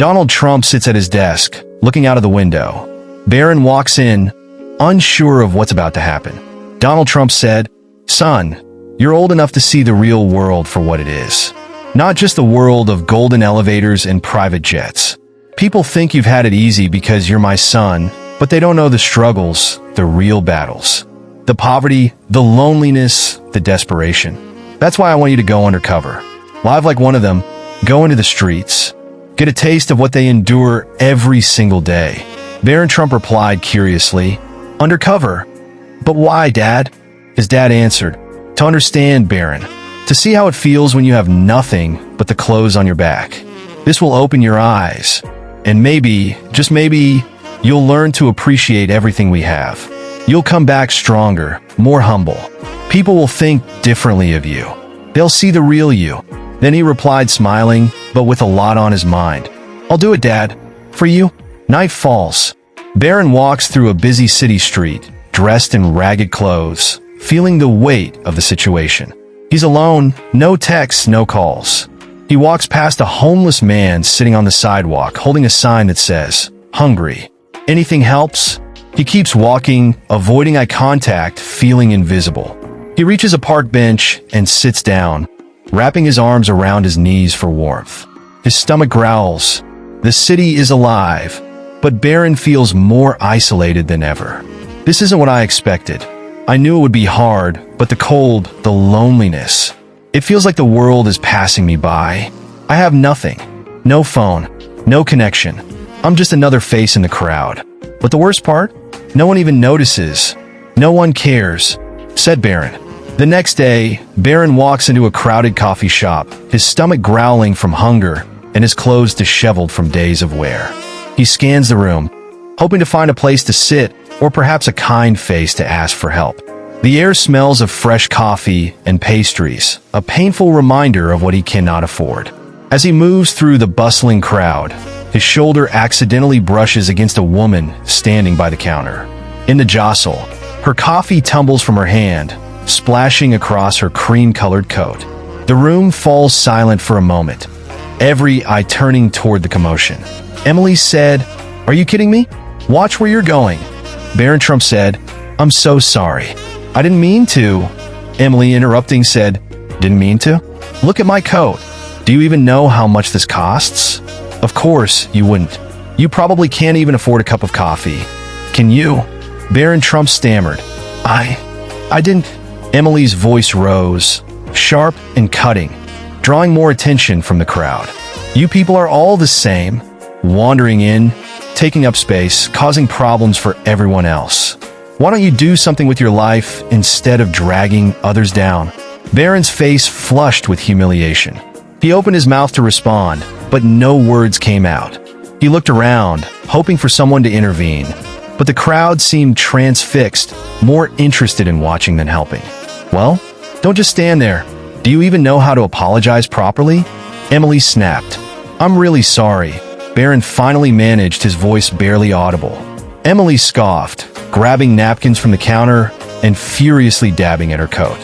Donald Trump sits at his desk, looking out of the window. Barron walks in, unsure of what's about to happen. Donald Trump said, "Son, you're old enough to see the real world for what it is. Not just the world of golden elevators and private jets. People think you've had it easy because you're my son, but they don't know the struggles, the real battles. The poverty, the loneliness, the desperation. That's why I want you to go undercover. Live like one of them, go into the streets. Get a taste of what they endure every single day." Barron Trump replied curiously, "Undercover? But why, Dad?" His dad answered, "To understand, Barron. To see how it feels when you have nothing but the clothes on your back. This will open your eyes. And maybe, just maybe, you'll learn to appreciate everything we have. You'll come back stronger, more humble. People will think differently of you. They'll see the real you." Then he replied, smiling, but with a lot on his mind, "I'll do it, Dad. For you." Night falls. Barron walks through a busy city street, dressed in ragged clothes, feeling the weight of the situation. He's alone, no texts, no calls. He walks past a homeless man sitting on the sidewalk, holding a sign that says, "Hungry. Anything helps?" He keeps walking, avoiding eye contact, feeling invisible. He reaches a park bench and sits down, wrapping his arms around his knees for warmth. His stomach growls. The city is alive, but Barron feels more isolated than ever. "This isn't what I expected. I knew it would be hard, but the cold, the loneliness. It feels like the world is passing me by. I have nothing. No phone, no connection. I'm just another face in the crowd. But the worst part? No one even notices. No one cares," said Barron. The next day, Barron walks into a crowded coffee shop, his stomach growling from hunger and his clothes disheveled from days of wear. He scans the room, hoping to find a place to sit or perhaps a kind face to ask for help. The air smells of fresh coffee and pastries, a painful reminder of what he cannot afford. As he moves through the bustling crowd, his shoulder accidentally brushes against a woman standing by the counter. In the jostle, her coffee tumbles from her hand, splashing across her cream-colored coat. The room falls silent for a moment, every eye turning toward the commotion. Emily said, "Are you kidding me? Watch where you're going." Barron Trump said, "I'm so sorry. I didn't mean to." Emily, interrupting, said, "Didn't mean to? Look at my coat. Do you even know how much this costs?" "Of course you wouldn't. You probably can't even afford a cup of coffee. Can you?" Barron Trump stammered, I didn't." Emily's voice rose, sharp and cutting, drawing more attention from the crowd. "You people are all the same, wandering in, taking up space, causing problems for everyone else. Why don't you do something with your life instead of dragging others down?" Barron's face flushed with humiliation. He opened his mouth to respond, but no words came out. He looked around, hoping for someone to intervene, but the crowd seemed transfixed, more interested in watching than helping. "Well, don't just stand there. Do you even know how to apologize properly?" Emily snapped. "I'm really sorry." Barron finally managed, his voice barely audible. Emily scoffed, grabbing napkins from the counter and furiously dabbing at her coat.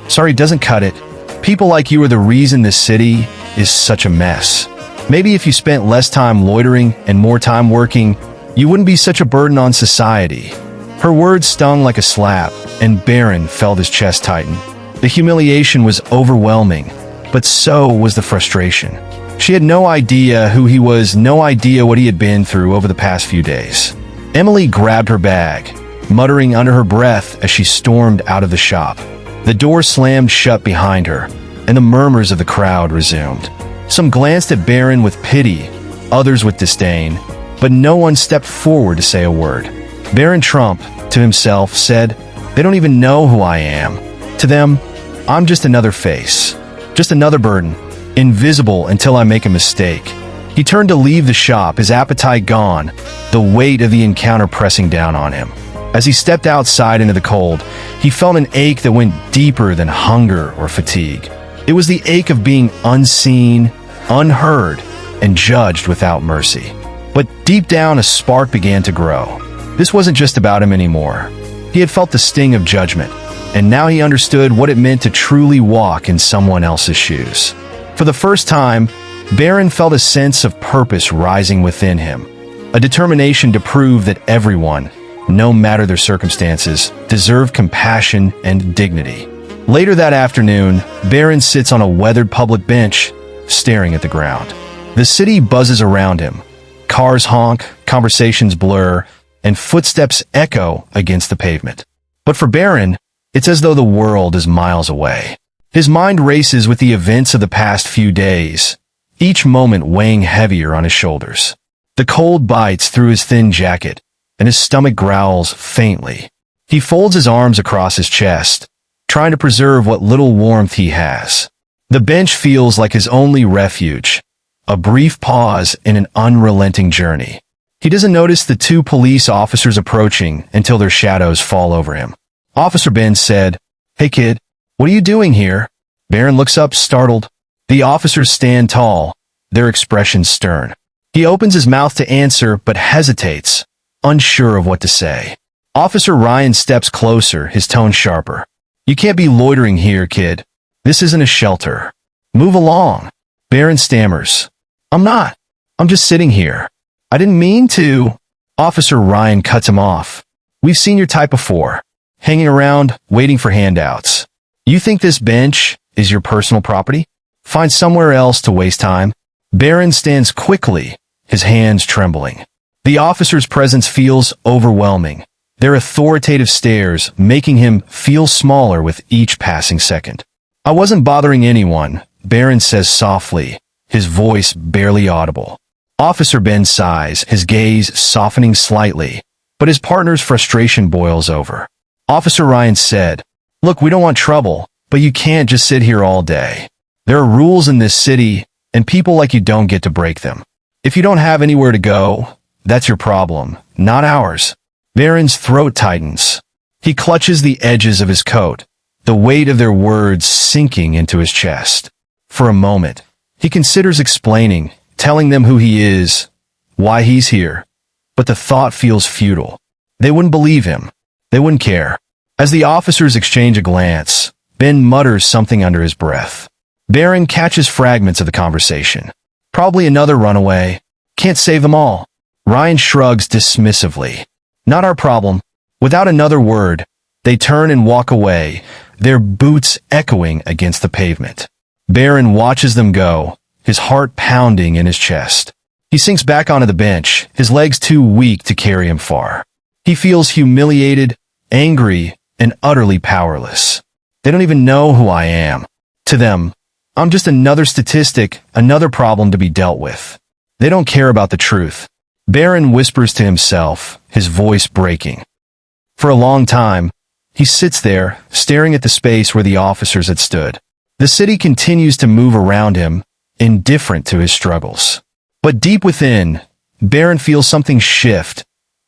"Sorry doesn't cut it. People like you are the reason this city is such a mess. Maybe if you spent less time loitering and more time working, you wouldn't be such a burden on society." Her words stung like a slap, and Barron felt his chest tighten. The humiliation was overwhelming, but so was the frustration. She had no idea who he was, no idea what he had been through over the past few days. Emily grabbed her bag, muttering under her breath as she stormed out of the shop. The door slammed shut behind her, and the murmurs of the crowd resumed. Some glanced at Barron with pity, others with disdain, but no one stepped forward to say a word. Barron Trump, to himself, said, "They don't even know who I am. To them, I'm just another face, just another burden, invisible until I make a mistake." He turned to leave the shop, his appetite gone, the weight of the encounter pressing down on him. As he stepped outside into the cold, he felt an ache that went deeper than hunger or fatigue. It was the ache of being unseen, unheard, and judged without mercy. But deep down, a spark began to grow. This wasn't just about him anymore. He had felt the sting of judgment, and now he understood what it meant to truly walk in someone else's shoes. For the first time, Barron felt a sense of purpose rising within him, a determination to prove that everyone, no matter their circumstances, deserved compassion and dignity. Later that afternoon, Barron sits on a weathered public bench, staring at the ground. The city buzzes around him. Cars honk, conversations blur, and footsteps echo against the pavement. But for Barron, it's as though the world is miles away. His mind races with the events of the past few days, each moment weighing heavier on his shoulders. The cold bites through his thin jacket, and his stomach growls faintly. He folds his arms across his chest, trying to preserve what little warmth he has. The bench feels like his only refuge, a brief pause in an unrelenting journey. He doesn't notice the two police officers approaching until their shadows fall over him. Officer Ben said, "Hey kid, what are you doing here?" Barron looks up, startled. The officers stand tall, their expressions stern. He opens his mouth to answer, but hesitates, unsure of what to say. Officer Ryan steps closer, his tone sharper. "You can't be loitering here, kid. This isn't a shelter. Move along." Barron stammers. I'm just sitting here. I didn't mean to." Officer Ryan cuts him off. "We've seen your type before, hanging around, waiting for handouts. You think this bench is your personal property? Find somewhere else to waste time." Barron stands quickly, his hands trembling. The officer's presence feels overwhelming, their authoritative stares making him feel smaller with each passing second. "I wasn't bothering anyone," Barron says softly, his voice barely audible. Officer Ben sighs, his gaze softening slightly, but his partner's frustration boils over. Officer Ryan said, "Look, we don't want trouble, but you can't just sit here all day. There are rules in this city, and people like you don't get to break them. If you don't have anywhere to go, that's your problem, not ours." Barron's throat tightens. He clutches the edges of his coat, the weight of their words sinking into his chest. For a moment, he considers explaining, telling them who he is, why he's here. But the thought feels futile. They wouldn't believe him. They wouldn't care. As the officers exchange a glance, Ben mutters something under his breath. Barron catches fragments of the conversation. "Probably another runaway. Can't save them all." Ryan shrugs dismissively. "Not our problem." Without another word, they turn and walk away, their boots echoing against the pavement. Barron watches them go, his heart pounding in his chest. He sinks back onto the bench, his legs too weak to carry him far. He feels humiliated, angry, and utterly powerless. "They don't even know who I am. To them, I'm just another statistic, another problem to be dealt with. They don't care about the truth." Barron whispers to himself, his voice breaking. For a long time, he sits there, staring at the space where the officers had stood. The city continues to move around him, indifferent to his struggles. But deep within, Barron feels something shift,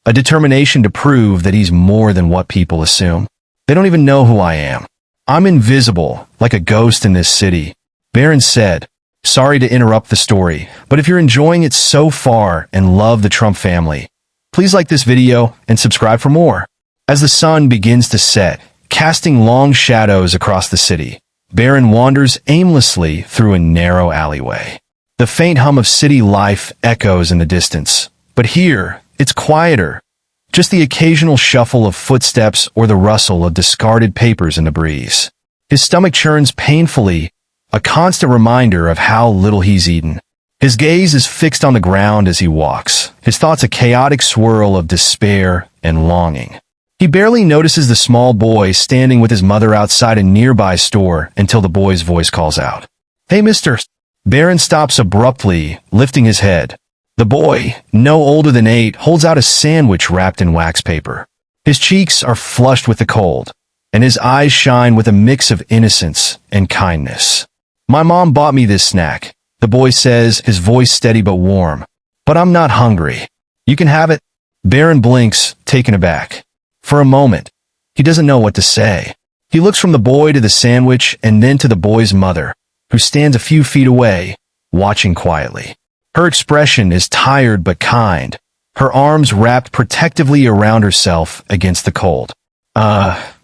a determination to prove that he's more than what people assume. "They don't even know who I am. I'm invisible, like a ghost in this city," Barron said. "Sorry to interrupt the story, but if you're enjoying it so far and love the Trump family, please like this video and subscribe for more." As the sun begins to set, casting long shadows across the city, Barron wanders aimlessly through a narrow alleyway. The faint hum of city life echoes in the distance, but here, it's quieter. Just the occasional shuffle of footsteps or the rustle of discarded papers in the breeze. His stomach churns painfully, a constant reminder of how little he's eaten. His gaze is fixed on the ground as he walks, his thoughts a chaotic swirl of despair and longing. He barely notices the small boy standing with his mother outside a nearby store until the boy's voice calls out, "Hey, mister." Barron stops abruptly, lifting his head. The boy, no older than 8, holds out a sandwich wrapped in wax paper. His cheeks are flushed with the cold, and his eyes shine with a mix of innocence and kindness. "My mom bought me this snack," the boy says, his voice steady but warm. "But I'm not hungry. You can have it." Barron blinks, taken aback. For a moment, he doesn't know what to say. He looks from the boy to the sandwich and then to the boy's mother, who stands a few feet away, watching quietly. Her expression is tired but kind, her arms wrapped protectively around herself against the cold.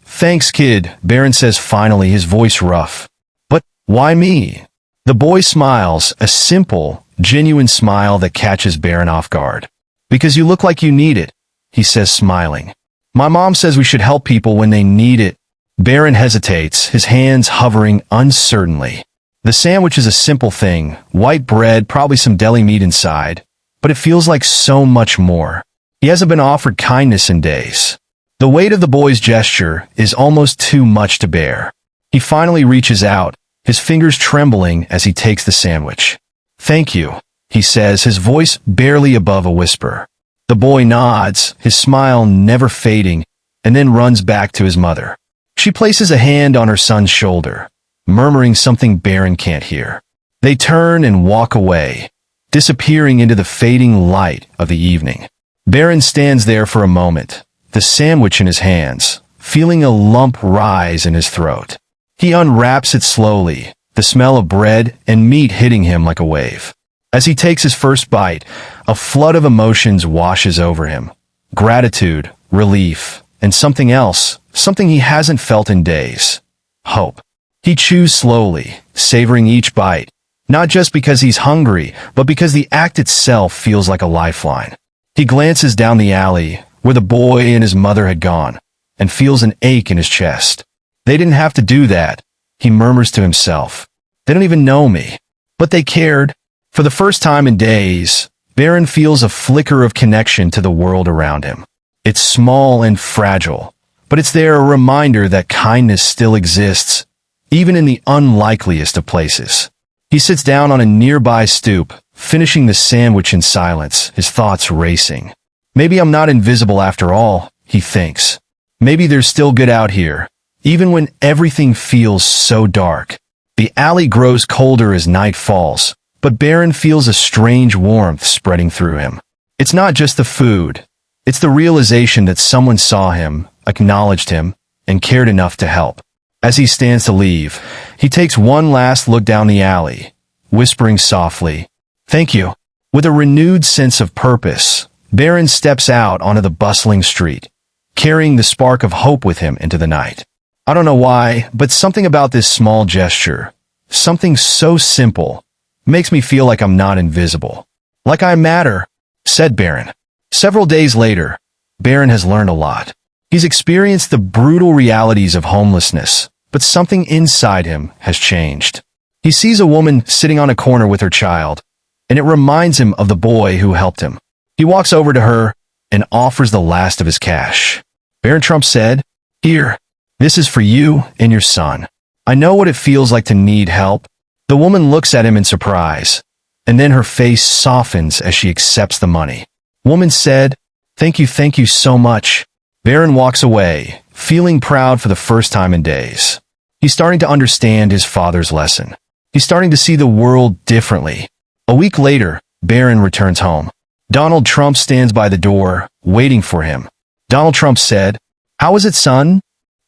Thanks, kid," Barron says finally, his voice rough. "But why me?" The boy smiles, a simple, genuine smile that catches Barron off guard. "Because you look like you need it," he says, smiling. "My mom says we should help people when they need it." Barron hesitates, his hands hovering uncertainly. The sandwich is a simple thing, white bread, probably some deli meat inside, but it feels like so much more. He hasn't been offered kindness in days. The weight of the boy's gesture is almost too much to bear. He finally reaches out, his fingers trembling as he takes the sandwich. "Thank you," he says, his voice barely above a whisper. The boy nods, his smile never fading, and then runs back to his mother. She places a hand on her son's shoulder, murmuring something Barron can't hear. They turn and walk away, disappearing into the fading light of the evening. Barron stands there for a moment, the sandwich in his hands, feeling a lump rise in his throat. He unwraps it slowly, the smell of bread and meat hitting him like a wave. As he takes his first bite, a flood of emotions washes over him. Gratitude, relief, and something else, something he hasn't felt in days. Hope. He chews slowly, savoring each bite, not just because he's hungry, but because the act itself feels like a lifeline. He glances down the alley, where the boy and his mother had gone, and feels an ache in his chest. "They didn't have to do that," he murmurs to himself. "They don't even know me." But they cared. For the first time in days, Barron feels a flicker of connection to the world around him. It's small and fragile, but it's there, a reminder that kindness still exists, even in the unlikeliest of places. He sits down on a nearby stoop, finishing the sandwich in silence, his thoughts racing. Maybe I'm not invisible after all, he thinks. Maybe there's still good out here, even when everything feels so dark. The alley grows colder as night falls, but Barron feels a strange warmth spreading through him. It's not just the food. It's the realization that someone saw him, acknowledged him, and cared enough to help. As he stands to leave, he takes one last look down the alley, whispering softly, "Thank you." With a renewed sense of purpose, Barron steps out onto the bustling street, carrying the spark of hope with him into the night. I don't know why, but something about this small gesture, something so simple, makes me feel like I'm not invisible. "Like I matter," said Barron. Several days later, Barron has learned a lot. He's experienced the brutal realities of homelessness, but something inside him has changed. He sees a woman sitting on a corner with her child, and it reminds him of the boy who helped him. He walks over to her and offers the last of his cash. Barron Trump said, "Here, this is for you and your son. I know what it feels like to need help." The woman looks at him in surprise, and then her face softens as she accepts the money. Woman said, thank you so much." Barron walks away, feeling proud for the first time in days. He's starting to understand his father's lesson. He's starting to see the world differently. A week later, Barron returns home. Donald Trump stands by the door, waiting for him. Donald Trump said, "How is it, son?"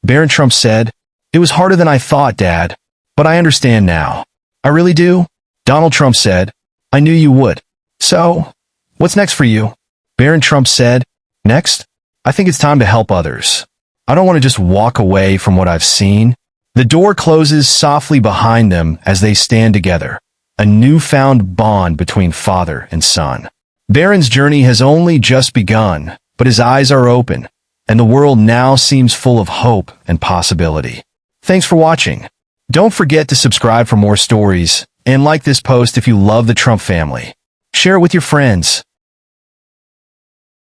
Barron Trump said, "It was harder than I thought, Dad, but I understand now." "I really do?" Donald Trump said, "I knew you would." "So, what's next for you?" Barron Trump said, "Next? I think it's time to help others. I don't want to just walk away from what I've seen." The door closes softly behind them as they stand together, a newfound bond between father and son. Barron's journey has only just begun, but his eyes are open, and the world now seems full of hope and possibility. Thanks for watching. Don't forget to subscribe for more stories, and like this post if you love the Trump family. Share it with your friends.